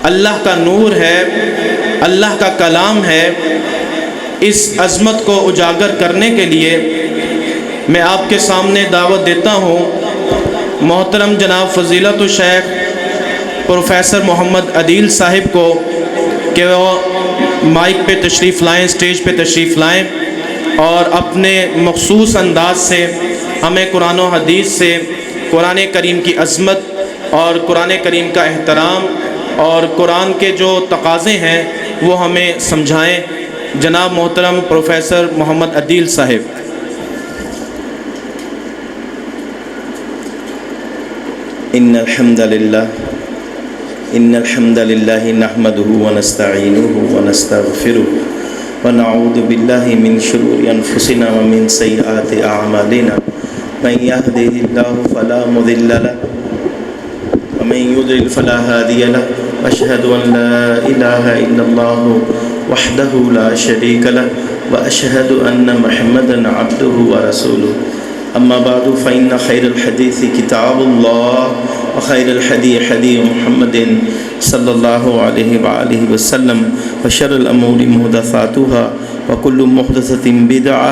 اللہ کا نور ہے، اللہ کا کلام ہے، اس عظمت کو اجاگر کرنے کے لیے میں آپ کے سامنے دعوت دیتا ہوں محترم جناب فضیلت الشیخ پروفیسر محمد عدیل صاحب کو کہ وہ مائک پہ تشریف لائیں، اسٹیج پہ تشریف لائیں اور اپنے مخصوص انداز سے ہمیں قرآن و حدیث سے قرآن کریم کی عظمت اور قرآن کریم کا احترام اور قرآن کے جو تقاضے ہیں وہ ہمیں سمجھائیں۔ جناب محترم پروفیسر محمد عدیل صاحب۔ ان الحمد للہ نحمده ونستعینه ونستغفره ونعوذ باللہ من شرور انفسنا ومن سیئات اعمالنا من يهده الله فلا مضل له ومن يضلل فلا هادي له واشهد ان لا اله الا الله وحده لا شريك له واشهد ان محمدا عبده ورسوله اما بعد فان خير الحديث كتاب الله وخير الهدي هدي محمد صلى الله عليه وآله وسلم وشر الامور محدثاتها وكل محدثة بدعة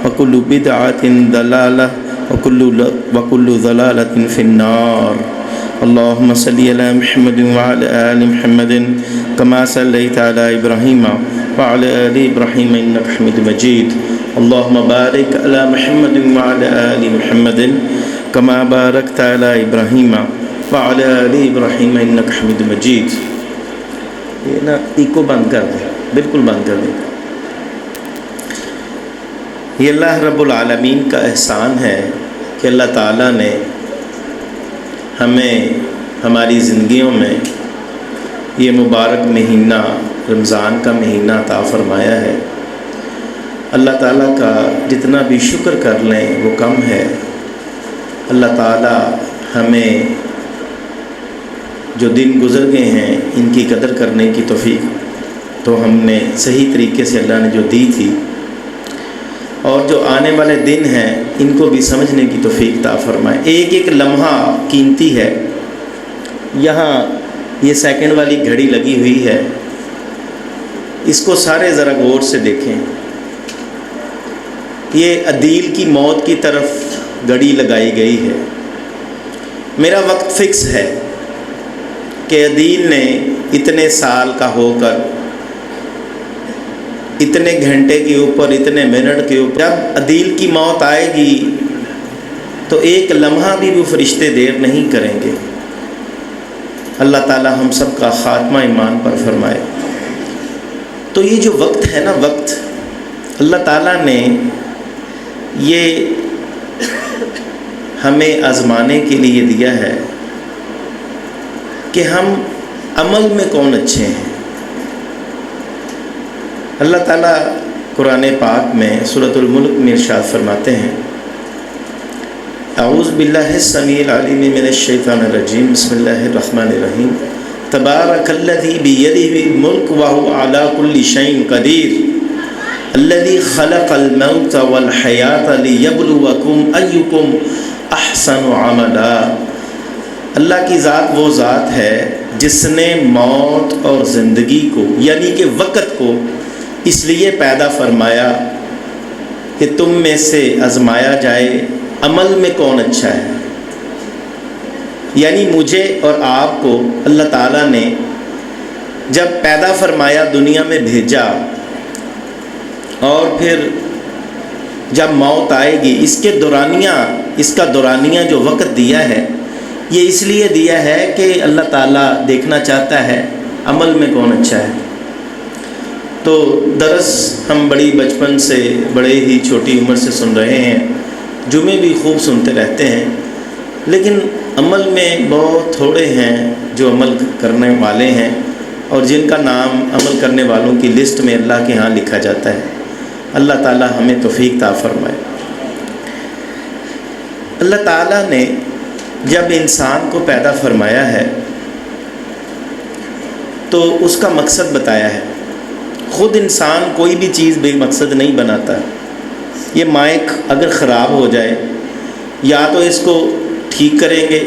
وكل بدعة ضلالة وكل ضلالة في النار۔ اللهم صل على محمد وعلى آل محمد كما صليت على إبراهيم وعلى آل إبراهيم إنك حميد مجيد۔ اللهم بارك على محمد وعلى آل محمد كما باركت على إبراهيم وعلى آل إبراهيم إنك حميد مجيد۔ یہ نا ایکو بند کر دیں، بالکل بند کر دیں۔ یہ اللہ رب العالمین کا احسان ہے کہ اللہ تعالیٰ نے ہمیں ہماری زندگیوں میں یہ مبارک مہینہ رمضان کا مہینہ عطا فرمایا ہے۔ اللہ تعالیٰ کا جتنا بھی شکر کر لیں وہ کم ہے۔ اللہ تعالیٰ ہمیں جو دن گزر گئے ہیں ان کی قدر کرنے کی توفیق تو ہم نے صحیح طریقے سے اللہ نے جو دی تھی، اور جو آنے والے دن ہیں ان کو بھی سمجھنے کی توفیق عطا فرمائے۔ ایک ایک لمحہ قیمتی ہے۔ یہاں یہ سیکنڈ والی گھڑی لگی ہوئی ہے، اس کو سارے ذرا غور سے دیکھیں۔ یہ عدیل کی موت کی طرف گھڑی لگائی گئی ہے۔ میرا وقت فکس ہے کہ عدیل نے اتنے سال کا ہو کر اتنے گھنٹے کے اوپر اتنے منٹ کے اوپر، جب عدیل کی موت آئے گی تو ایک لمحہ بھی وہ فرشتے دیر نہیں کریں گے۔ اللہ تعالی ہم سب کا خاتمہ ایمان پر فرمائے۔ تو یہ جو وقت ہے نا، وقت اللہ تعالیٰ نے یہ ہمیں آزمانے کے لیے دیا ہے کہ ہم عمل میں کون اچھے ہیں۔ اللہ تعالیٰ قرآن پاک میں سورۃ الملک میں ارشاد فرماتے ہیں، اعوذ باللہ السمیع العلیم من الشیطان الرجیم، بسم اللہ الرحمن الرحیم، تبارک الذی بیدہ الملک وہو علی کل شیء قدیر، الذی خلق الموت والحیاۃ لیبلوکم ایکم احسن عملا۔ اللہ کی ذات وہ ذات ہے جس نے موت اور زندگی کو یعنی کہ وقت کو اس لیے پیدا فرمایا کہ تم میں سے آزمایا جائے عمل میں کون اچھا ہے۔ یعنی مجھے اور آپ کو اللہ تعالیٰ نے جب پیدا فرمایا، دنیا میں بھیجا، اور پھر جب موت آئے گی اس کا دورانیہ جو وقت دیا ہے، یہ اس لیے دیا ہے کہ اللہ تعالیٰ دیکھنا چاہتا ہے عمل میں کون اچھا ہے۔ تو درس ہم بڑی بچپن سے، بڑے ہی چھوٹی عمر سے سن رہے ہیں، جمعے بھی خوب سنتے رہتے ہیں، لیکن عمل میں بہت تھوڑے ہیں جو عمل کرنے والے ہیں، اور جن کا نام عمل کرنے والوں کی لسٹ میں اللہ کے ہاں لکھا جاتا ہے۔ اللہ تعالیٰ ہمیں توفیق عطا فرمائے۔ اللہ تعالیٰ نے جب انسان کو پیدا فرمایا ہے تو اس کا مقصد بتایا ہے۔ خود انسان کوئی بھی چیز بے مقصد نہیں بناتا۔ یہ مائک اگر خراب ہو جائے، یا تو اس کو ٹھیک کریں گے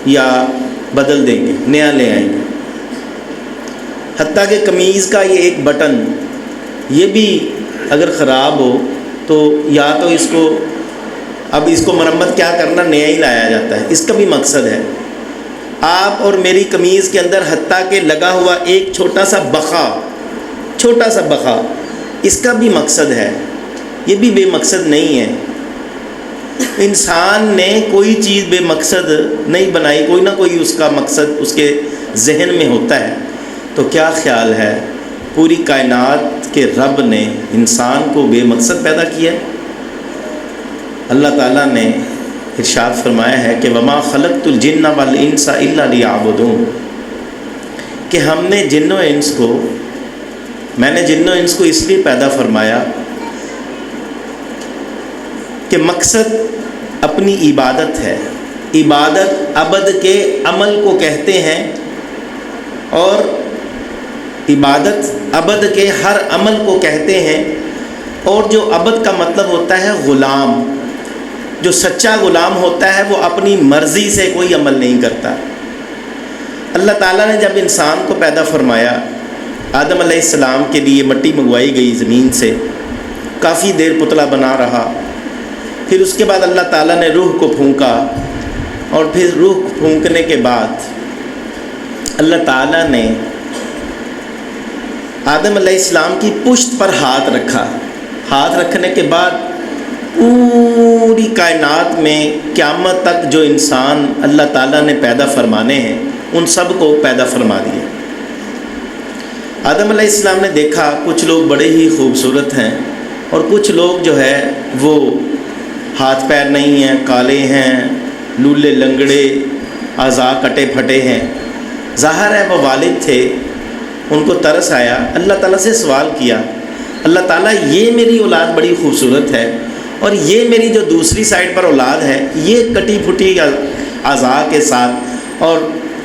یا بدل دیں گے، نیا لے آئیں گے۔ حتیٰ کہ قمیض کا یہ ایک بٹن یہ بھی اگر خراب ہو تو یا تو اس کو مرمت کیا کرنا، نیا ہی لایا جاتا ہے، اس کا بھی مقصد ہے۔ آپ اور میری قمیض کے اندر حتیٰ کہ لگا ہوا ایک چھوٹا سا بخا اس کا بھی مقصد ہے، یہ بھی بے مقصد نہیں ہے۔ انسان نے کوئی چیز بے مقصد نہیں بنائی، کوئی نہ کوئی اس کا مقصد اس کے ذہن میں ہوتا ہے۔ تو کیا خیال ہے پوری کائنات کے رب نے انسان کو بے مقصد پیدا کیا؟ اللہ تعالیٰ نے ارشاد فرمایا ہے کہ وما خلقت الجن والانس الا لیعبدون، کہ ہم نے میں نے جن و انس کو اس لیے پیدا فرمایا کہ مقصد اپنی عبادت ہے۔ عبادت عبد کے عمل کو کہتے ہیں، اور عبادت عبد کے ہر عمل کو کہتے ہیں، اور جو عبد کا مطلب ہوتا ہے غلام، جو سچا غلام ہوتا ہے وہ اپنی مرضی سے کوئی عمل نہیں کرتا۔ اللہ تعالیٰ نے جب انسان کو پیدا فرمایا، آدم علیہ السلام کے لیے مٹی منگوائی گئی زمین سے، کافی دیر پتلا بنا رہا، پھر اس کے بعد اللہ تعالیٰ نے روح کو پھونکا، اور پھر روح پھونکنے کے بعد اللہ تعالیٰ نے آدم علیہ السلام کی پشت پر ہاتھ رکھا۔ ہاتھ رکھنے کے بعد پوری کائنات میں قیامت تک جو انسان اللہ تعالیٰ نے پیدا فرمانے ہیں ان سب کو پیدا فرما دیا۔ آدم علیہ السلام نے دیکھا کچھ لوگ بڑے ہی خوبصورت ہیں، اور کچھ لوگ جو ہے وہ ہاتھ پیر نہیں ہیں، کالے ہیں، لولے لنگڑے، اعضاء کٹے پھٹے ہیں۔ ظاہر ہے وہ والد تھے، ان کو ترس آیا، اللہ تعالیٰ سے سوال کیا، اللہ تعالیٰ یہ میری اولاد بڑی خوبصورت ہے، اور یہ میری جو دوسری سائڈ پر اولاد ہے یہ کٹی پھٹی اعضاء کے ساتھ، اور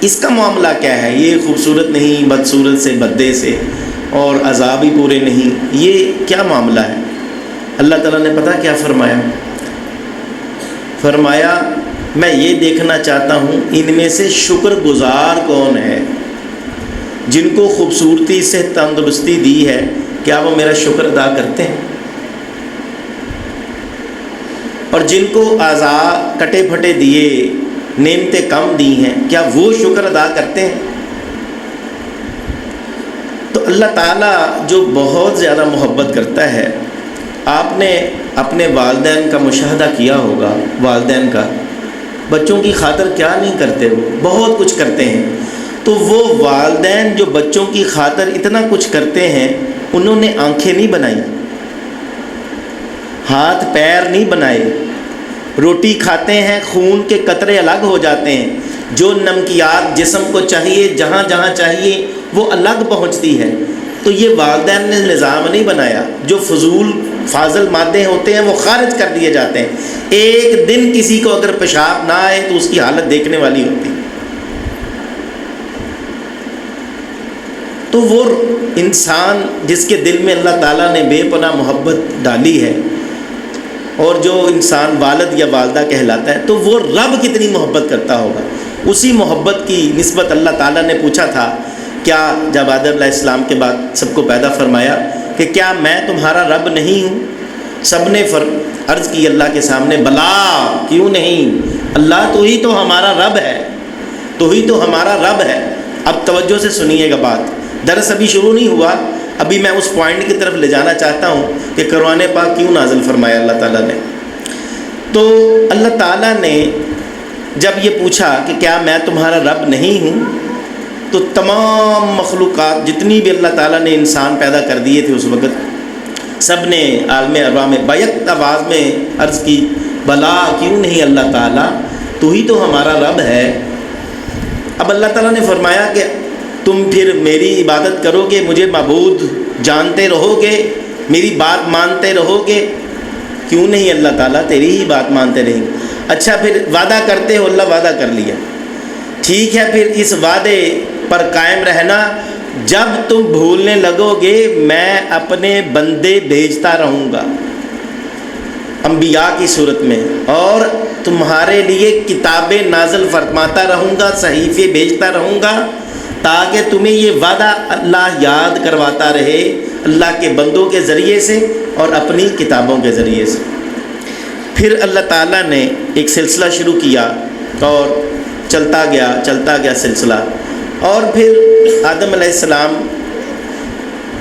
اس کا معاملہ کیا ہے؟ یہ خوبصورت نہیں، بدصورت سے، بددے سے، اور اعضاء بھی پورے نہیں، یہ کیا معاملہ ہے؟ اللہ تعالیٰ نے پتہ کیا فرمایا؟ فرمایا میں یہ دیکھنا چاہتا ہوں ان میں سے شکر گزار کون ہے، جن کو خوبصورتی سے تندرستی دی ہے، کیا وہ میرا شکر ادا کرتے ہیں؟ اور جن کو اعضاء کٹے پھٹے دیے، نعمتیں کم دی ہیں، کیا وہ شکر ادا کرتے ہیں؟ تو اللہ تعالیٰ جو بہت زیادہ محبت کرتا ہے، آپ نے اپنے والدین کا مشاہدہ کیا ہوگا، والدین کا، بچوں کی خاطر کیا نہیں کرتے، وہ بہت کچھ کرتے ہیں۔ تو وہ والدین جو بچوں کی خاطر اتنا کچھ کرتے ہیں، انہوں نے آنکھیں نہیں بنائی، ہاتھ پیر نہیں بنائے، روٹی کھاتے ہیں خون کے قطرے الگ ہو جاتے ہیں، جو نمکیات جسم کو چاہیے جہاں جہاں چاہیے وہ الگ پہنچتی ہے۔ تو یہ والدین نے نظام نہیں بنایا، جو فاضل مادے ہوتے ہیں وہ خارج کر دیے جاتے ہیں۔ ایک دن کسی کو اگر پیشاب نہ آئے تو اس کی حالت دیکھنے والی ہوتی۔ تو وہ انسان جس کے دل میں اللہ تعالیٰ نے بے پناہ محبت ڈالی ہے، اور جو انسان والد یا والدہ کہلاتا ہے، تو وہ رب کتنی محبت کرتا ہوگا۔ اسی محبت کی نسبت اللہ تعالیٰ نے پوچھا تھا، کیا جب آدم علیہ السلام کے بعد سب کو پیدا فرمایا کہ کیا میں تمہارا رب نہیں ہوں؟ سب نے عرض کی اللہ کے سامنے، بلا، کیوں نہیں، اللہ تو ہی تو ہمارا رب ہے، تو ہی تو ہمارا رب ہے۔ اب توجہ سے سنیے گا بات، درس ابھی شروع نہیں ہوا، ابھی میں اس پوائنٹ کی طرف لے جانا چاہتا ہوں کہ قرآن پاک کیوں نازل فرمایا اللہ تعالیٰ نے۔ تو اللہ تعالیٰ نے جب یہ پوچھا کہ کیا میں تمہارا رب نہیں ہوں، تو تمام مخلوقات جتنی بھی اللہ تعالیٰ نے انسان پیدا کر دیے تھے اس وقت، سب نے عالم ارواح میں بیک آواز میں عرض کی، بلا، کیوں نہیں اللہ تعالیٰ، تو ہی تو ہمارا رب ہے۔ اب اللہ تعالیٰ نے فرمایا کہ تم پھر میری عبادت کرو گے، مجھے معبود جانتے رہو گے، میری بات مانتے رہو گے؟ کیوں نہیں اللہ تعالیٰ، تیری ہی بات مانتے رہیں گے۔ اچھا پھر وعدہ کرتے ہو، اللہ وعدہ کر لیا، ٹھیک ہے، پھر اس وعدے پر قائم رہنا، جب تم بھولنے لگو گے میں اپنے بندے بھیجتا رہوں گا انبیاء کی صورت میں، اور تمہارے لیے کتابیں نازل فرماتا رہوں گا، صحیفے بھیجتا رہوں گا، تاکہ تمہیں یہ وعدہ اللہ یاد کرواتا رہے اللہ کے بندوں کے ذریعے سے اور اپنی کتابوں کے ذریعے سے۔ پھر اللہ تعالیٰ نے ایک سلسلہ شروع کیا اور چلتا گیا سلسلہ، اور پھر آدم علیہ السلام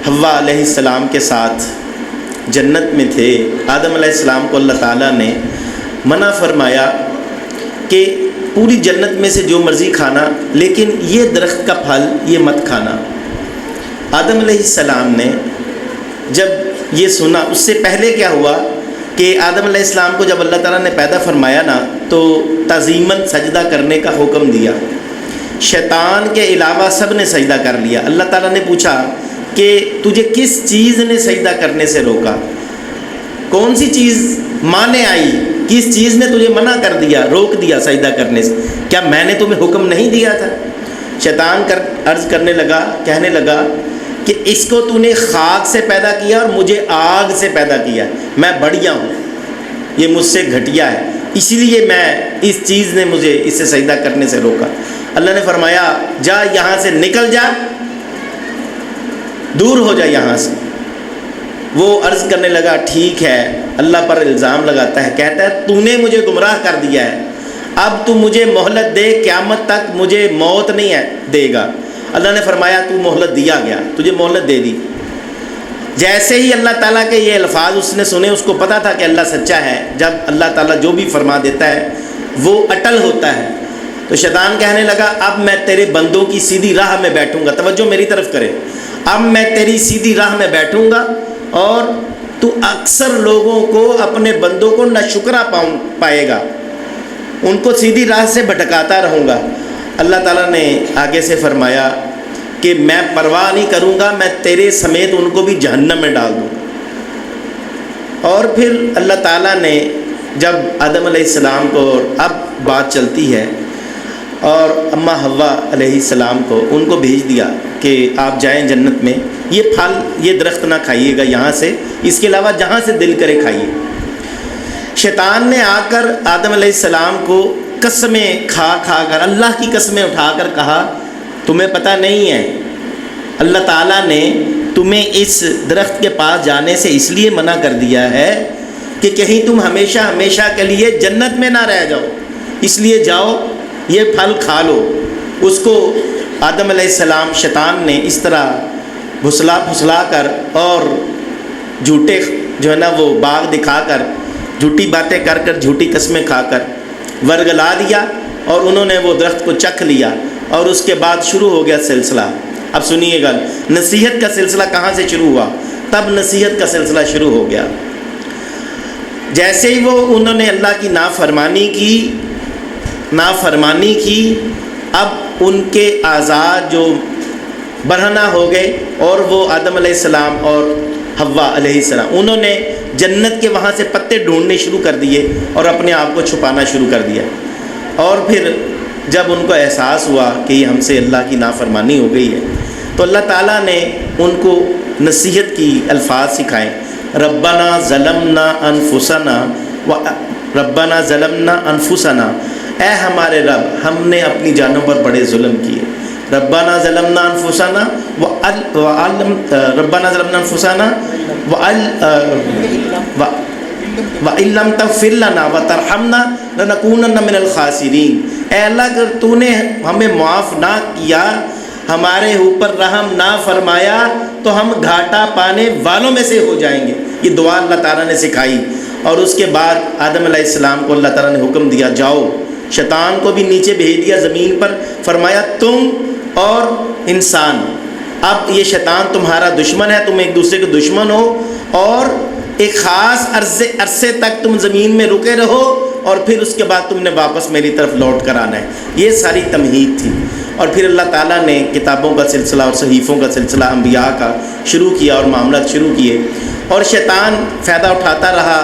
حوا علیہ السلام کے ساتھ جنت میں تھے۔ آدم علیہ السلام کو اللہ تعالیٰ نے منع فرمایا کہ پوری جنت میں سے جو مرضی کھانا، لیکن یہ درخت کا پھل یہ مت کھانا۔ آدم علیہ السلام نے جب یہ سنا، اس سے پہلے کیا ہوا کہ آدم علیہ السلام کو جب اللہ تعالیٰ نے پیدا فرمایا نا تو تعظیماً سجدہ کرنے کا حکم دیا۔ شیطان کے علاوہ سب نے سجدہ کر لیا۔ اللہ تعالیٰ نے پوچھا کہ تجھے کس چیز نے سجدہ کرنے سے روکا؟ کون سی چیز مانے آئی؟ کس چیز نے تجھے منع کر دیا، روک دیا سجدہ کرنے سے؟ کیا میں نے تمہیں حکم نہیں دیا تھا؟ شیطان عرض کرنے لگا، کہنے لگا کہ اس کو تو نے خاک سے پیدا کیا اور مجھے آگ سے پیدا کیا، میں بڑھیا ہوں، یہ مجھ سے گھٹیا ہے، اسی لیے میں اس چیز نے مجھے اس سے سجدہ کرنے سے روکا۔ اللہ نے فرمایا جا یہاں سے نکل جا، دور ہو جا یہاں سے۔ وہ عرض کرنے لگا ٹھیک ہے، اللہ پر الزام لگاتا ہے، کہتا ہے تو نے مجھے گمراہ کر دیا ہے، اب تو مجھے مہلت دے، قیامت تک مجھے موت نہیں ہے دے گا۔ اللہ نے فرمایا تو مہلت دیا گیا، تجھے مہلت دے دی۔ جیسے ہی اللہ تعالیٰ کے یہ الفاظ اس نے سنے، اس کو پتا تھا کہ اللہ سچا ہے، جب اللہ تعالیٰ جو بھی فرما دیتا ہے وہ اٹل ہوتا ہے۔ تو شیطان کہنے لگا اب میں تیرے بندوں کی سیدھی راہ میں بیٹھوں گا، توجہ میری طرف کرے، اب میں تیری سیدھی راہ میں بیٹھوں گا اور تو اکثر لوگوں کو، اپنے بندوں کو ناشکرا پائے گا، ان کو سیدھی راہ سے بھٹکاتا رہوں گا۔ اللہ تعالیٰ نے آگے سے فرمایا کہ میں پرواہ نہیں کروں گا، میں تیرے سمیت ان کو بھی جہنم میں ڈال دوں۔ اور پھر اللہ تعالیٰ نے جب آدم علیہ السلام کو، اب بات چلتی ہے، اور اماں حوا علیہ السلام کو، ان کو بھیج دیا کہ آپ جائیں جنت میں، یہ پھل، یہ درخت نہ کھائیے گا یہاں سے، اس کے علاوہ جہاں سے دل کرے کھائیے۔ شیطان نے آ کر آدم علیہ السلام کو قسمیں کھا کر، اللہ کی قسمیں اٹھا کر کہا تمہیں پتہ نہیں ہے، اللہ تعالیٰ نے تمہیں اس درخت کے پاس جانے سے اس لیے منع کر دیا ہے کہ کہیں تم ہمیشہ ہمیشہ کے لیے جنت میں نہ رہ جاؤ، اس لیے جاؤ یہ پھل کھا لو۔ اس کو آدم علیہ السلام، شیطان نے اس طرح پھسلا کر اور جھوٹے جو ہے نا وہ باغ دکھا کر، جھوٹی باتیں کر کر، جھوٹی قسمیں کھا کر ورگلا دیا، اور انہوں نے وہ درخت کو چکھ لیا، اور اس کے بعد شروع ہو گیا سلسلہ۔ اب سنیے گا، نصیحت کا سلسلہ کہاں سے شروع ہوا؟ تب نصیحت کا سلسلہ شروع ہو گیا۔ جیسے ہی وہ انہوں نے اللہ کی نافرمانی کی، اب ان کے اعضاء جو برہنہ ہو گئے، اور وہ آدم علیہ السلام اور حوا علیہ السلام، انہوں نے جنت کے وہاں سے پتے ڈھونڈنے شروع کر دیے اور اپنے آپ کو چھپانا شروع کر دیا۔ اور پھر جب ان کو احساس ہوا کہ یہ ہم سے اللہ کی نافرمانی ہو گئی ہے، تو اللہ تعالیٰ نے ان کو نصیحت کی الفاظ سکھائے، ربنا ظلمنا انفسنا، اے ہمارے رب، ہم نے اپنی جانوں پر بڑے ظلم کیے۔ ربنا ظلمنا انفسنا وَإِن لَّمْ تَغْفِرْ لَنَا وَتَرْحَمْنَا لَنَكُونَنَّ مِنَ الْخَاسِرِينَ۔ اے اللہ اگر تو نے ہمیں معاف نہ کیا، ہمارے اوپر رحم نہ فرمایا، تو ہم گھاٹا پانے والوں میں سے ہو جائیں گے۔ یہ دعا اللہ تعالیٰ نے سکھائی، اور اس کے بعد آدم علیہ السلام کو اللہ تعالیٰ نے حکم دیا جاؤ، شیطان کو بھی نیچے بھیج دیا زمین پر، فرمایا تم اور انسان، اب یہ شیطان تمہارا دشمن ہے، تم ایک دوسرے کے دشمن ہو، اور ایک خاص عرصے تک تم زمین میں رکے رہو، اور پھر اس کے بعد تم نے واپس میری طرف لوٹ کر آنا ہے۔ یہ ساری تمہید تھی۔ اور پھر اللہ تعالیٰ نے کتابوں کا سلسلہ اور صحیفوں کا سلسلہ، انبیاء کا شروع کیا اور معاملات شروع کیے، اور شیطان فائدہ اٹھاتا رہا،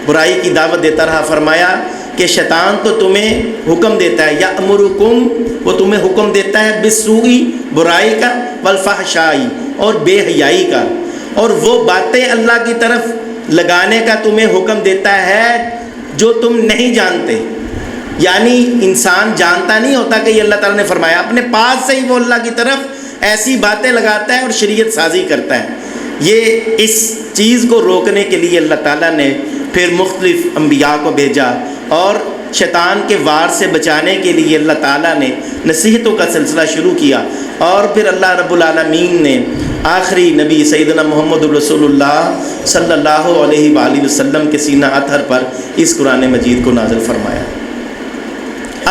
برائی کی دعوت دیتا رہا۔ فرمایا کہ شیطان تو تمہیں حکم دیتا ہے، یأمرکم، وہ تمہیں حکم دیتا ہے بالسوء، برائی کا، والفحشاء، اور بے حیائی کا، اور وہ باتیں اللہ کی طرف لگانے کا تمہیں حکم دیتا ہے جو تم نہیں جانتے۔ یعنی انسان جانتا نہیں ہوتا کہ یہ اللہ تعالیٰ نے فرمایا، اپنے پاس سے ہی وہ اللہ کی طرف ایسی باتیں لگاتا ہے اور شریعت سازی کرتا ہے۔ یہ اس چیز کو روکنے کے لیے اللہ تعالیٰ نے پھر مختلف انبیاء کو بھیجا، اور شیطان کے وار سے بچانے کے لیے اللہ تعالیٰ نے نصیحتوں کا سلسلہ شروع کیا، اور پھر اللہ رب العالمین نے آخری نبی سیدنا محمد رسول اللہ صلی اللہ علیہ وآلہ وسلم کے سینہ اطہر پر اس قرآن مجید کو نازل فرمایا۔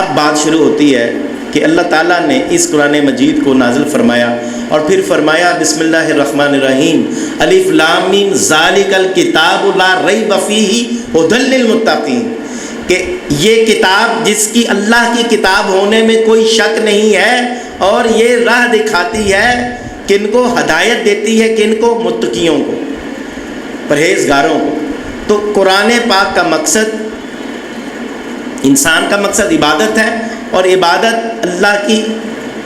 اب بات شروع ہوتی ہے کہ اللہ تعالیٰ نے اس قرآن مجید کو نازل فرمایا، اور پھر فرمایا بسم اللہ الرحمن الرحیم الف لام میم ذالک الکتاب لا ریب فیہ ھدی للمتقین، کہ یہ کتاب جس کی اللہ کی کتاب ہونے میں کوئی شک نہیں ہے، اور یہ راہ دکھاتی ہے، کن کو ہدایت دیتی ہے، کن کو؟ متقیوں کو، پرہیزگاروں کو۔ تو قرآن پاک کا مقصد، انسان کا مقصد عبادت ہے، اور عبادت اللہ کی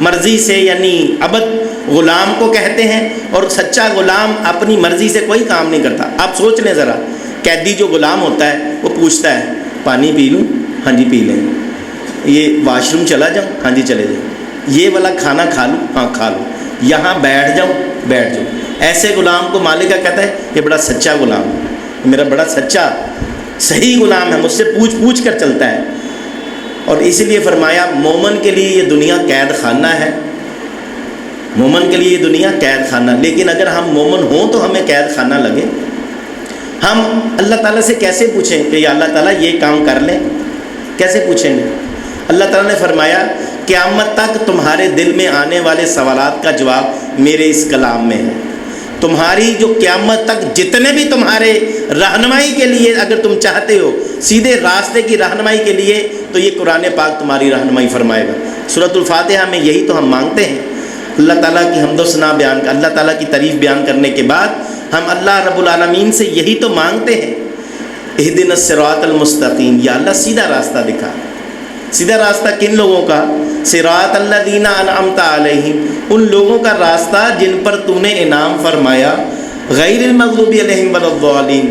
مرضی سے، یعنی عبد غلام کو کہتے ہیں، اور سچا غلام اپنی مرضی سے کوئی کام نہیں کرتا۔ آپ سوچ لیں ذرا، قیدی جو غلام ہوتا ہے وہ پوچھتا ہے پانی پی لوں؟ ہاں جی پی لیں۔ یہ واش روم چلا جاؤں؟ ہاں جی چلے جائیں۔ یہ والا کھانا کھا لوں؟ ہاں کھا لوں۔ یہاں بیٹھ جاؤں؟ بیٹھ جاؤں۔ ایسے غلام کو مالک کا کہتا ہے یہ بڑا سچا غلام ہے، میرا بڑا سچا صحیح غلام ہے، مجھ سے پوچھ پوچھ کر چلتا ہے۔ اور اس لیے فرمایا مومن کے لیے یہ دنیا قید خانہ ہے، مومن کے لیے یہ دنیا قید خانہ۔ لیکن اگر ہم مومن ہوں تو ہمیں قید خانہ لگے۔ ہم اللہ تعالیٰ سے کیسے پوچھیں کہ یا اللہ تعالیٰ یہ کام کر لیں؟ کیسے پوچھیں گے؟ اللہ تعالیٰ نے فرمایا قیامت تک تمہارے دل میں آنے والے سوالات کا جواب میرے اس کلام میں ہے۔ تمہاری جو قیامت تک جتنے بھی تمہارے رہنمائی کے لیے اگر تم چاہتے ہو سیدھے راستے کی رہنمائی کے لیے، تو یہ قرآن پاک تمہاری رہنمائی فرمائے گا۔ سورۃ الفاتحہ میں یہی تو ہم مانگتے ہیں۔ اللہ تعالیٰ کی حمد و ثنا بیان، اللہ تعالیٰ کی تعریف بیان کرنے کے بعد ہم اللہ رب العالمین سے یہی تو مانگتے ہیں، اہدنا الصراط المستقیم، یا اللہ سیدھا راستہ دکھا۔ سیدھا راستہ کن لوگوں کا؟ صراط الذین انعمت علیہم، ان لوگوں کا راستہ جن پر تو نے انعام فرمایا، غیر المغضوب علیہم ولا الضالین،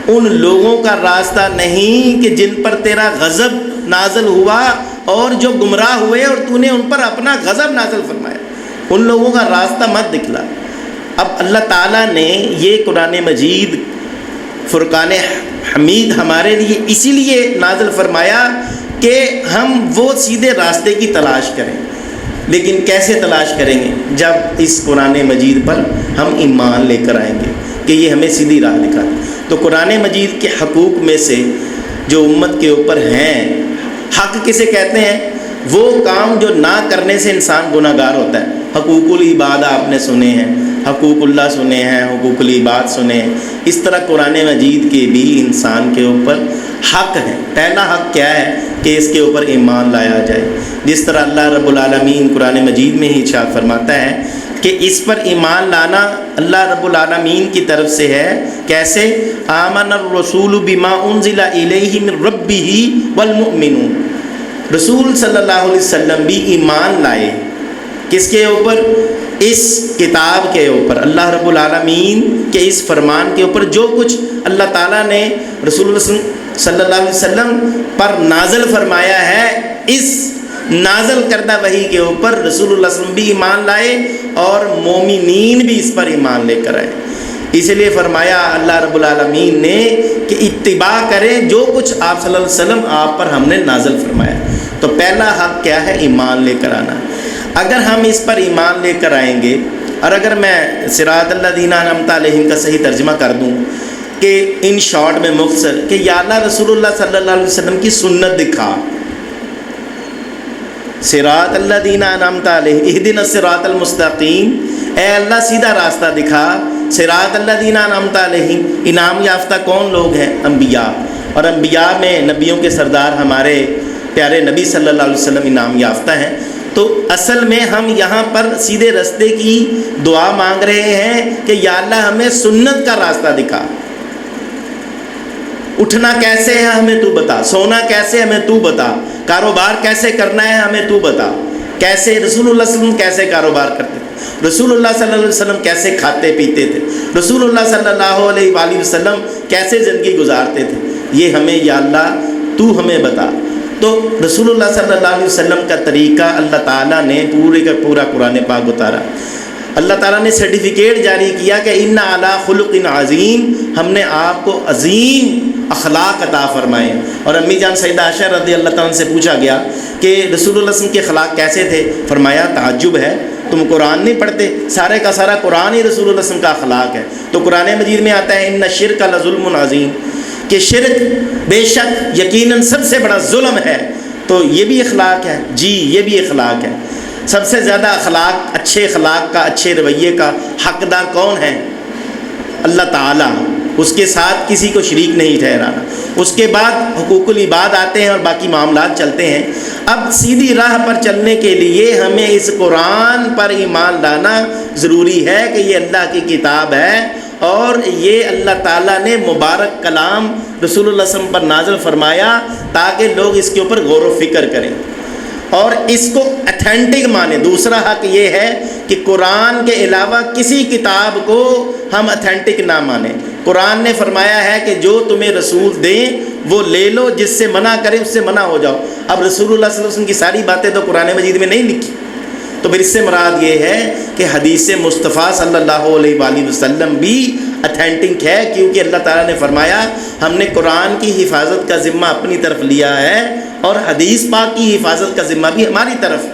ان لوگوں کا راستہ نہیں کہ جن پر تیرا غضب نازل ہوا اور جو گمراہ ہوئے اور تو نے ان پر اپنا غضب نازل فرمایا، ان لوگوں کا راستہ مت دکھلا۔ اب اللہ تعالیٰ نے یہ قرآن مجید فرقان حمید ہمارے لیے اسی لیے نازل فرمایا کہ ہم وہ سیدھے راستے کی تلاش کریں۔ لیکن کیسے تلاش کریں گے؟ جب اس قرآن مجید پر ہم ایمان لے کر آئیں گے کہ یہ ہمیں سیدھی راہ دکھاتا۔ تو قرآن مجید کے حقوق میں سے جو امت کے اوپر ہیں، حق کسے کہتے ہیں؟ وہ کام جو نہ کرنے سے انسان گناہ گار ہوتا ہے۔ حقوق العباد آپ نے سنے ہیں، حقوق اللہ سنے ہیں، حقوق العباد سنے ہیں۔ اس طرح قرآن مجید کے بھی انسان کے اوپر حق ہے۔ پہلا حق کیا ہے؟ کہ اس کے اوپر ایمان لایا جائے، جس طرح اللہ رب العالمین قرآن مجید میں ہی ارشاد فرماتا ہے کہ اس پر ایمان لانا اللہ رب العالمین کی طرف سے ہے۔ کیسے؟ آمن الرسول بما انزل الیہ من ربہ والمؤمنون، رسول صلی اللہ علیہ وسلم بھی ایمان لائے کس کے اوپر؟ اس کتاب کے اوپر، اللہ رب العالمین کے اس فرمان کے اوپر، جو کچھ اللہ تعالیٰ نے رسول اللہ صلی اللہ علیہ وسلم پر نازل فرمایا ہے، اس نازل کردہ وحی کے اوپر رسول اللہ صلی اللہ علیہ وسلم بھی ایمان لائے اور مومنین بھی اس پر ایمان لے کر آئے۔ اس لیے فرمایا اللہ رب العالمین نے کہ اتباع کریں جو کچھ آپ صلی اللہ علیہ وسلم آپ پر ہم نے نازل فرمایا۔ تو پہلا حق کیا ہے؟ ایمان لے کر آنا۔ اگر ہم اس پر ایمان لے کر آئیں گے، اور اگر میں صراط الذین انعمت علیہم کا صحیح ترجمہ کر دوں کہ ان شارٹ میں مختصر کہ یا اللہ رسول اللہ صلی اللہ علیہ وسلم کی سنت دکھا، صراط الذین انعمت علیہم اہدنا الصراط المستقیم، اے اللہ سیدھا راستہ دکھا۔ صراط الذین انعمت علیہم، انعام یافتہ کون لوگ ہیں؟ انبیاء، اور انبیاء میں نبیوں کے سردار ہمارے پیارے نبی صلی اللہ علیہ وسلم انعام یافتہ ہیں۔ تو اصل میں ہم یہاں پر سیدھے راستے کی دعا مانگ رہے ہیں کہ یا اللہ ہمیں سنت کا راستہ دکھا۔ اٹھنا کیسے ہے ہمیں تو بتا، سونا کیسے ہمیں تو بتا، کاروبار کیسے کرنا ہے ہمیں تو بتا۔ کیسے رسول اللہ صلی اللہ علیہ وسلم کیسے کاروبار کرتے تھے، رسول اللہ صلی اللہ علیہ وسلم کیسے کھاتے پیتے تھے، رسول اللہ صلی اللہ علیہ وآلہ وسلم کیسے زندگی گزارتے تھے، یہ ہمیں یا اللہ تو ہمیں بتا۔ تو رسول اللہ صلی اللہ علیہ وسلم کا طریقہ اللہ تعالیٰ نے پورے کا پورا قرآن پاک اتارا. اللہ تعالیٰ نے سرٹیفکیٹ جاری کیا کہ ان علی خلق عظیم، ہم نے آپ کو عظیم اخلاق عطا فرمائے. اور امی جان سیدہ عائشہ رضی اللہ تعالیٰ سے پوچھا گیا کہ رسول اللہ صلی اللہ علیہ وسلم کے اخلاق کیسے تھے؟ فرمایا تعجب ہے، تم قرآن نہیں پڑھتے، سارے کا سارا قرآن ہی رسول اللہ صلی اللہ علیہ وسلم کا اخلاق ہے. تو قرآن مجید میں آتا ہے ان الشرک لظلم عظیم، کہ شرک بے شک یقیناً سب سے بڑا ظلم ہے. تو یہ بھی اخلاق ہے، جی یہ بھی اخلاق ہے. سب سے زیادہ اخلاق، اچھے اخلاق کا، اچھے رویے کا حقدار کون ہے؟ اللہ تعالیٰ، اس کے ساتھ کسی کو شریک نہیں ٹھہرانا. اس کے بعد حقوق العباد آتے ہیں اور باقی معاملات چلتے ہیں. اب سیدھی راہ پر چلنے کے لیے ہمیں اس قرآن پر ایمان لانا ضروری ہے کہ یہ اللہ کی کتاب ہے اور یہ اللہ تعالیٰ نے مبارک کلام رسول اللہ صلی اللہ علیہ وسلم پر نازل فرمایا تاکہ لوگ اس کے اوپر غور و فکر کریں اور اس کو اتھینٹک مانیں. دوسرا حق یہ ہے کہ قرآن کے علاوہ کسی کتاب کو ہم اتھینٹک نہ مانیں. قرآن نے فرمایا ہے کہ جو تمہیں رسول دیں وہ لے لو، جس سے منع کریں اس سے منع ہو جاؤ. اب رسول اللہ صلی اللہ علیہ وسلم کی ساری باتیں تو قرآن مجید میں نہیں لکھی، تو پھر اس سے مراد یہ ہے کہ حدیث مصطفیٰ صلی اللہ علیہ وآلہ وسلم بھی اتھینٹک ہے، کیونکہ اللہ تعالیٰ نے فرمایا ہم نے قرآن کی حفاظت کا ذمہ اپنی طرف لیا ہے اور حدیث پاک کی حفاظت کا ذمہ بھی ہماری طرف.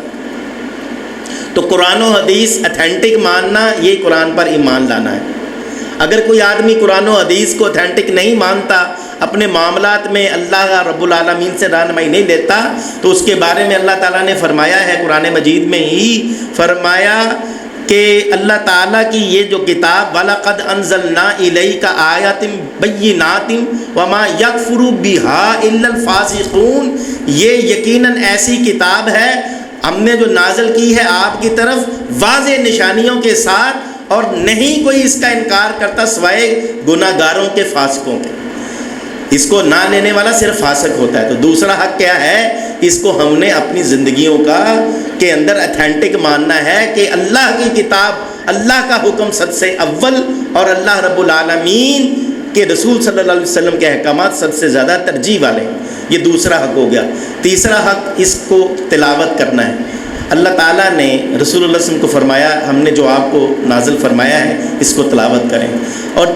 تو قرآن و حدیث اتھینٹک ماننا یہ قرآن پر ایمان لانا ہے. اگر کوئی آدمی قرآن و حدیث کو اتھینٹک نہیں مانتا، اپنے معاملات میں اللہ رب العالمین سے رہنمائی نہیں لیتا، تو اس کے بارے میں اللہ تعالیٰ نے فرمایا ہے قرآن مجید میں ہی، فرمایا کہ اللہ تعالیٰ کی یہ جو کتاب وَلَقَدْ أَنزَلْنَا إِلَيْكَ آيَاتٍ بَيِّنَاتٍ وَمَا يَكْفُرُ بِهَا إِلَّا الْفَاسِقُونَ، یہ یقیناً ایسی کتاب ہے ہم نے جو نازل کی ہے آپ کی طرف واضح نشانیوں کے ساتھ، اور نہیں کوئی اس کا انکار کرتا سوائے گناہ گاروں کے، فاسقوں کے. اس کو نہ لینے والا صرف فاسق ہوتا ہے. تو دوسرا حق کیا ہے؟ اس کو ہم نے اپنی زندگیوں کے اندر اتھینٹک ماننا ہے کہ اللہ کی کتاب، اللہ کا حکم سب سے اول اور اللہ رب العالمین کے رسول صلی اللہ علیہ وسلم کے احکامات سب سے زیادہ ترجیح والے. یہ دوسرا حق ہو گیا. تیسرا حق اس کو تلاوت کرنا ہے. اللہ تعالیٰ نے رسول اللہ صلی اللہ علیہ وسلم کو فرمایا ہم نے جو آپ کو نازل فرمایا ہے اس کو تلاوت کریں. اور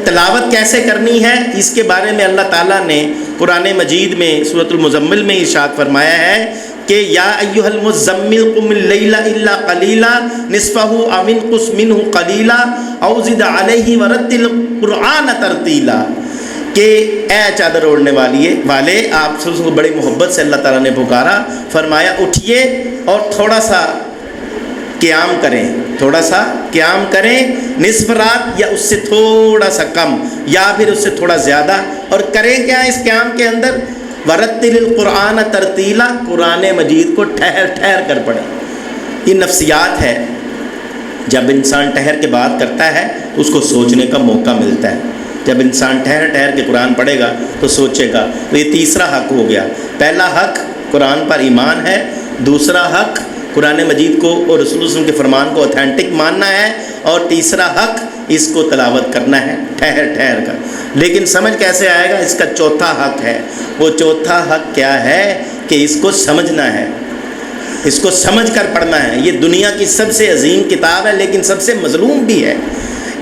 تلاوت کیسے کرنی ہے اس کے بارے میں اللہ تعالیٰ نے قرآن مجید میں سورۃ المزمل میں ارشاد فرمایا ہے کہ یا ایھا المزمل قم اللیل الا قلیلا نصفہ او انقص منہ قلیلا او زد علیہ ورتل القرآن ترتیلا، کہ اے چادر اوڑھنے والے آپ سب کو بڑی محبت سے اللہ تعالیٰ نے پکارا، فرمایا اٹھیے اور تھوڑا سا قیام کریں، نصف رات یا اس سے تھوڑا سا کم یا پھر اس سے تھوڑا زیادہ. اور کریں کیا اس قیام کے اندر؟ ورتل القرآن ترتیلا، قرآن مجید کو ٹھہر ٹھہر کر پڑھیں. یہ نفسیات ہے، جب انسان ٹھہر کے بات کرتا ہے تو اس کو سوچنے کا موقع ملتا ہے. جب انسان ٹھہر ٹھہر کے قرآن پڑھے گا تو سوچے گا. تو یہ تیسرا حق ہو گیا. پہلا حق قرآن پر ایمان ہے، دوسرا حق قرآن مجید کو اور رسول اللہ صلی اللہ علیہ وسلم کے فرمان کو اتھینٹک ماننا ہے، اور تیسرا حق اس کو تلاوت کرنا ہے ٹھہر ٹھہر کر. لیکن سمجھ کیسے آئے گا؟ اس کا چوتھا حق ہے. وہ چوتھا حق کیا ہے؟ کہ اس کو سمجھنا ہے، اس کو سمجھ کر پڑھنا ہے. یہ دنیا کی سب سے عظیم کتاب ہے لیکن سب سے مظلوم بھی ہے.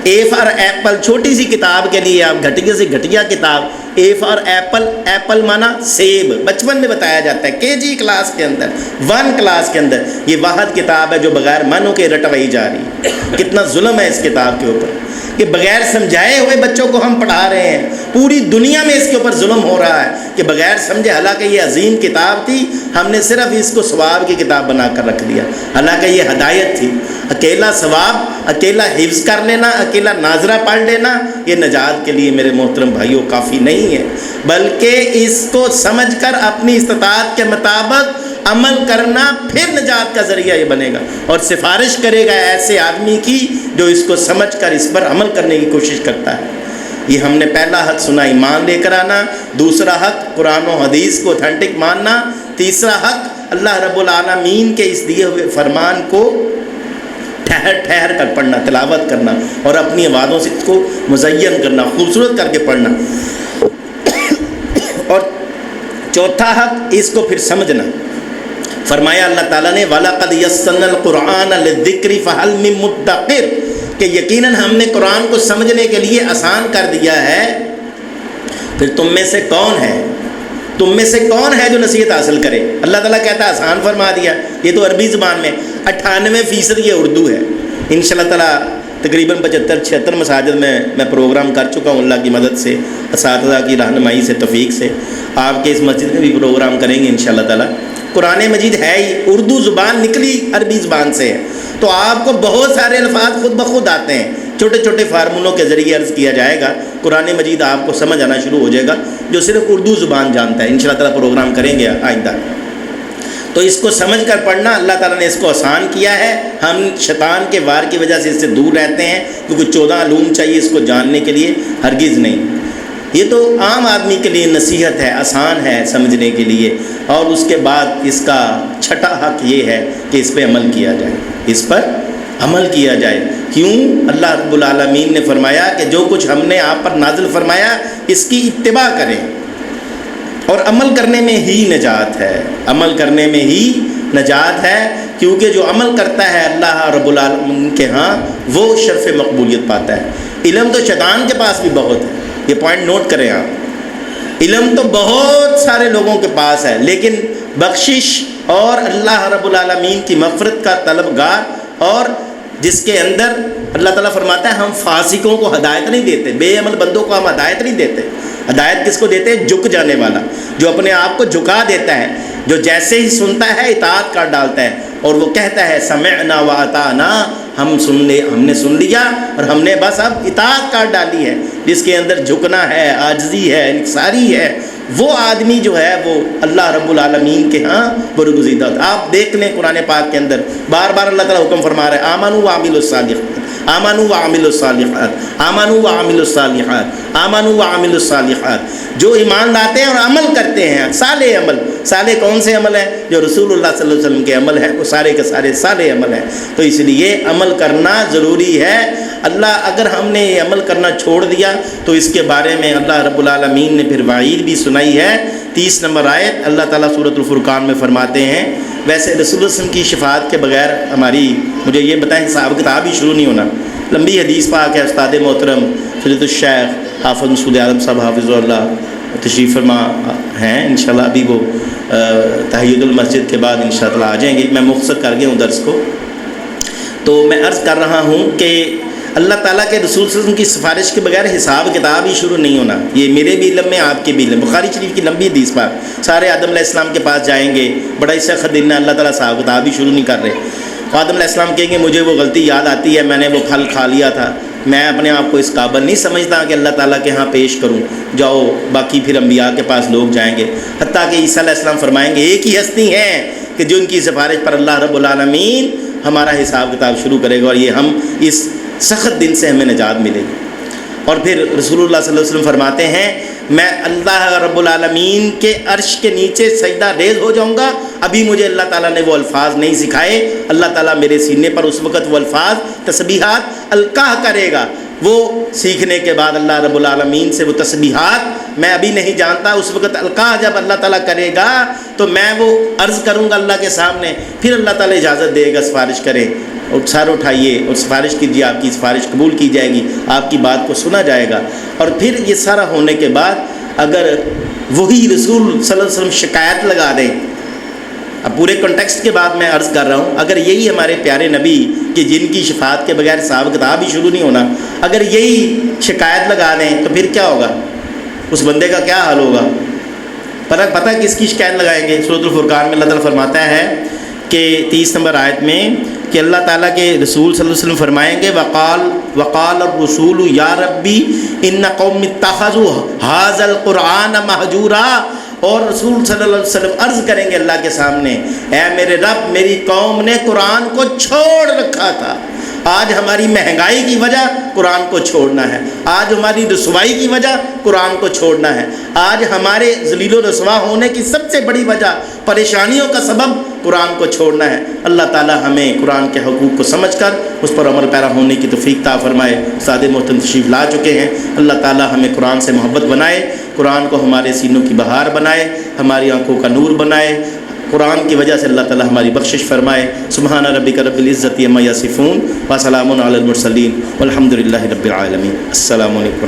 اے فار ایپل، چھوٹی سی کتاب کے لیے آپ گھٹیا سے گھٹیا کتاب. اے فار ایپل، ایپل مانا سیب، بچپن میں بتایا جاتا ہے KG کلاس کے اندر، 1 کلاس کے اندر. یہ واحد کتاب ہے جو بغیر معنوں کے رٹوائی جا رہی ہے. کتنا ظلم ہے اس کتاب کے اوپر کہ بغیر سمجھائے ہوئے بچوں کو ہم پڑھا رہے ہیں. پوری دنیا میں اس کے اوپر ظلم ہو رہا ہے کہ بغیر سمجھے، حالانکہ یہ عظیم کتاب تھی، ہم نے صرف اس کو ثواب کی کتاب بنا کر رکھ دیا، حالانکہ یہ ہدایت تھی. اکیلا ثواب، اکیلا حفظ کر لینا، اکیلا ناظرہ پڑھ لینا یہ نجات کے لیے میرے محترم بھائیوں کافی نہیں ہے، بلکہ اس کو سمجھ کر اپنی استطاعت کے مطابق عمل کرنا پھر نجات کا ذریعہ یہ بنے گا. اور سفارش کرے گا ایسے آدمی کی جو اس کو سمجھ کر اس پر عمل کرنے کی کوشش کرتا ہے. یہ ہم نے پہلا حق سنا، ایمان لے کر آنا. دوسرا حق قرآن و حدیث کو اتھینٹک ماننا. تیسرا حق اللہ رب العالمین کے اس دیے ہوئے فرمان کو ٹھہر ٹھہر کر پڑھنا، تلاوت کرنا، اور اپنی آوازوں سے اس کو مزین کرنا، خوبصورت کر کے پڑھنا. اور چوتھا حق اس کو پھر سمجھنا. فرمایا اللہ تعالیٰ نے وَلَقَدْ يَسَّرْنَا الْقُرْآنَ لِلذِّكْرِ فَهَلْ مِن مُدَّكِرٍ کہ یقیناً ہم نے قرآن کو سمجھنے کے لیے آسان کر دیا ہے. پھر تم میں سے کون ہے جو نصیحت حاصل کرے؟ اللہ تعالیٰ کہتا ہے آسان فرما دیا. یہ تو عربی زبان میں 98% یہ اردو ہے. انشاءاللہ تعالیٰ تقریباً 75-76 مساجد میں پروگرام کر چکا ہوں اللہ کی مدد سے، اساتذہ کی رہنمائی سے، توفیق سے. آپ کے اس مسجد میں بھی پروگرام کریں گے انشاءاللہ تعالیٰ. قرآن مجید ہے ہی اردو زبان نکلی عربی زبان سے ہے، تو آپ کو بہت سارے الفاظ خود بخود آتے ہیں. چھوٹے چھوٹے فارمولوں کے ذریعے عرض کیا جائے گا، قرآن مجید آپ کو سمجھ آنا شروع ہو جائے گا جو صرف اردو زبان جانتا ہے. انشاءاللہ تعالیٰ پروگرام کریں گے آئندہ. تو اس کو سمجھ کر پڑھنا اللہ تعالیٰ نے اس کو آسان کیا ہے. ہم شیطان کے وار کی وجہ سے اس سے دور رہتے ہیں کیونکہ 14 علوم چاہیے اس کو جاننے کے لیے، ہرگز نہیں. یہ تو عام آدمی کے لیے نصیحت ہے، آسان ہے سمجھنے کے لیے. اور اس کے بعد اس کا چھٹا حق یہ ہے کہ اس پہ عمل کیا جائے، اس پر عمل کیا جائے. کیوں؟ اللہ رب العالمین نے فرمایا کہ جو کچھ ہم نے آپ پر نازل فرمایا اس کی اتباع کریں، اور عمل کرنے میں ہی نجات ہے. عمل کرنے میں ہی نجات ہے، کیونکہ جو عمل کرتا ہے اللہ رب العالمین کے ہاں وہ شرف مقبولیت پاتا ہے. علم تو شیطان کے پاس بھی بہت ہے، یہ پوائنٹ نوٹ کریں آپ. علم تو بہت سارے لوگوں کے پاس ہے، لیکن بخشش اور اللہ رب العالمین کی مغفرت کا طلبگار، اور جس کے اندر اللہ تعالیٰ فرماتا ہے ہم فاسقوں کو ہدایت نہیں دیتے، بے عمل بندوں کو ہم ہدایت نہیں دیتے. ہدایت کس کو دیتے ہیں؟ جھک جانے والا، جو اپنے آپ کو جھکا دیتا ہے، جو جیسے ہی سنتا ہے اطاعت کر ڈالتا ہے، اور وہ کہتا ہے سمعنا واطعنا، ہم نے سن لیا اور ہم نے بس اب اطاعت کر ڈالی ہے. جس کے اندر جھکنا ہے، عاجزی ہے، انکساری ہے، وہ آدمی جو ہے وہ اللہ رب العالمین کے ہاں برگزیدہ ہوتا ہے. آپ دیکھ لیں قرآن پاک کے اندر بار بار اللہ تعالیٰ حکم فرما رہا ہے آمنوا وعملوا الصالحات، آمنوا وعملوا الصالحات، آمنوا وعملوا الصالحات، آمنوا وعملوا الصالحات. جو ایمان لاتے ہیں اور عمل کرتے ہیں صالح عمل. صالح کون سے عمل ہیں؟ جو رسول اللہ صلی اللہ علیہ وسلم کے عمل ہیں، وہ سارے کے سارے صالح عمل ہیں. تو اس لیے عمل کرنا ضروری ہے. اللہ اگر ہم نے یہ عمل کرنا چھوڑ دیا تو اس کے بارے میں اللہ رب العالمین نے پھر وعید بھی سنائی ہے. 30 نمبر آیت اللہ تعالیٰ سورۃ الفرقان میں فرماتے ہیں. ویسے رسول اللہ صلی اللہ علیہ وسلم کی شفاعت کے بغیر مجھے یہ بتائیں حساب کتاب ہی شروع نہیں ہونا. لمبی حدیث پاک ہے. استاد محترم فضیلۃ الشیخ حافظ مسعود عالم صاحب حافظ اللہ تشریف فرما ہیں. انشاءاللہ ابھی وہ تحیۃ المسجد کے بعد انشاءاللہ آ جائیں گے. میں مختصر کر گیا ہوں درس کو. تو میں عرض کر رہا ہوں کہ اللہ تعالیٰ کے رسول صلی اللہ علیہ وسلم کی سفارش کے بغیر حساب کتاب ہی شروع نہیں ہونا. یہ میرے بھی علم میں، آپ کے بھی علم. بخاری شریف کی لمبی حدیث پاک، سارے آدم علیہ السلام کے پاس جائیں گے، بڑا ہی سخت دن ہے، اللہ تعالیٰ حساب کتاب ہی شروع نہیں کر رہے. آدم علیہ السلام کہیں گے مجھے وہ غلطی یاد آتی ہے، میں نے وہ پھل کھا لیا تھا، میں اپنے آپ کو اس قابل نہیں سمجھتا کہ اللہ تعالیٰ کے ہاں پیش کروں. جاؤ، باقی پھر انبیاء کے پاس لوگ جائیں گے، حتیٰ کہ عیسیٰ علیہ السلام فرمائیں گے ایک ہی ہستی ہے کہ جو ان کی سفارش پر اللہ رب العالمین ہمارا حساب کتاب شروع کرے گا، اور یہ ہم اس سخت دن سے ہمیں نجات ملے گی. اور پھر رسول اللہ صلی اللہ علیہ وسلم فرماتے ہیں میں اللہ رب العالمین کے عرش کے نیچے سجدہ ریز ہو جاؤں گا. ابھی مجھے اللہ تعالیٰ نے وہ الفاظ نہیں سکھائے. اللہ تعالیٰ میرے سینے پر اس وقت وہ الفاظ تسبیحات القاء کرے گا. وہ سیکھنے کے بعد اللہ رب العالمین سے وہ تسبیحات میں ابھی نہیں جانتا. اس وقت القاء جب اللہ تعالیٰ کرے گا تو میں وہ عرض کروں گا اللہ کے سامنے. پھر اللہ تعالیٰ اجازت دے گا سفارش کریں، اور سر اٹھائیے اور سفارش کیجیے، آپ کی سفارش قبول کی جائے گی، آپ کی بات کو سنا جائے گا. اور پھر یہ سارا ہونے کے بعد اگر وہی رسول صلی اللہ علیہ وسلم شکایت لگا دیں، اب پورے کنٹیکسٹ کے بعد میں عرض کر رہا ہوں، اگر یہی ہمارے پیارے نبی کہ جن کی شفاعت کے بغیر حساب کتاب ہی شروع نہیں ہونا، اگر یہی شکایت لگا دیں تو پھر کیا ہوگا؟ اس بندے کا کیا حال ہوگا؟ پتہ کس کی شکایت لگائیں گے؟ سورۃ الفرقان میں اللہ تعالیٰ فرماتا ہے کہ 30 نمبر آیت میں کہ اللہ تعالیٰ کے رسول صلی اللہ علیہ وسلم فرمائیں گے وقال الرسول یا ربی ان قوم اتخذوا ھذا القرآن مہجورا. اور رسول صلی اللہ علیہ وسلم عرض کریں گے اللہ کے سامنے اے میرے رب، میری قوم نے قرآن کو چھوڑ رکھا تھا. آج ہماری مہنگائی کی وجہ قرآن کو چھوڑنا ہے، آج ہماری رسوائی کی وجہ قرآن کو چھوڑنا ہے، آج ہمارے ذلیل و رسوا ہونے کی سب سے بڑی وجہ، پریشانیوں کا سبب قرآن کو چھوڑنا ہے۔ اللہ تعالی ہمیں قرآن کے حقوق کو سمجھ کر اس پر عمل پیرا ہونے کی توفیق عطا فرمائے۔ استاد محترم تشریف لا چکے ہیں، اللہ تعالی ہمیں قرآن سے محبت بنائے، قرآن کو ہمارے سینوں کی بہار بنائے، ہماری آنکھوں کا نور بنائے، قرآن کی وجہ سے اللہ تعالی ہماری بخشش فرمائے۔ سبحان ربک رب العزت عما یصفون وسلام علی المرسلین والحمد للہ رب العالمین۔ السلام علیکم۔